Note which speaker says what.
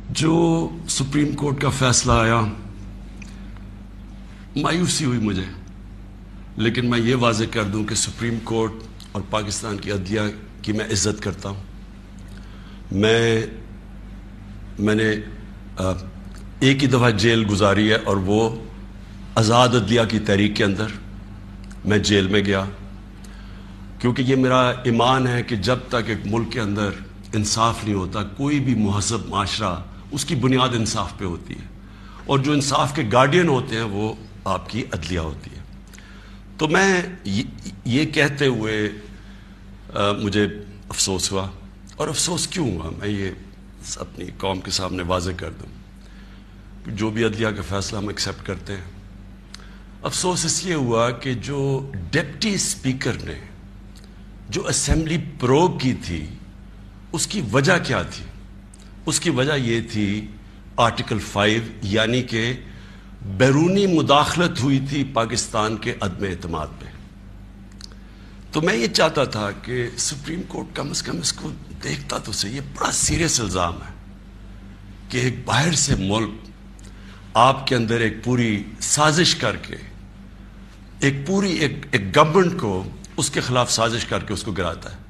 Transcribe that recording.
Speaker 1: جو supreme court کا فیصلہ آیا مایوسی ہوئی مجھے، لیکن میں یہ واضح کر دوں کہ سپریم کورٹ اور پاکستان کی عدلیہ کی میں عزت کرتا ہوں۔ میں نے ایک ہی دفعہ جیل گزاری ہے اور وہ آزاد عدلیہ کی تحریک کے اندر میں جیل میں گیا، کیونکہ یہ میرا ایمان ہے کہ جب تک ایک ملک کے اندر انصاف نہیں ہوتا، کوئی بھی مہذب معاشرہ اس کی بنیاد انصاف پہ ہوتی ہے، اور جو انصاف کے گارڈین ہوتے ہیں وہ آپ کی عدلیہ ہوتی ہے۔ تو میں یہ کہتے ہوئے مجھے افسوس ہوا، اور افسوس کیوں ہوا میں یہ اپنی قوم کے سامنے واضح کر دوں کہ جو بھی عدلیہ کا فیصلہ ہم ایکسیپٹ کرتے ہیں، افسوس اس لیے ہوا کہ جو ڈپٹی اسپیکر نے جو اسمبلی پروگ کی تھی اس کی وجہ کیا تھی؟ اس کی وجہ یہ تھی آرٹیکل 5، یعنی کہ بیرونی مداخلت ہوئی تھی پاکستان کے عدم اعتماد پہ۔ تو میں یہ چاہتا تھا کہ سپریم کورٹ کم از کم اس کو دیکھتا تو صحیح، یہ بڑا سیریس الزام ہے کہ ایک باہر سے ملک آپ کے اندر ایک پوری سازش کر کے ایک گورنمنٹ کو اس کے خلاف سازش کر کے اس کو گراتا ہے۔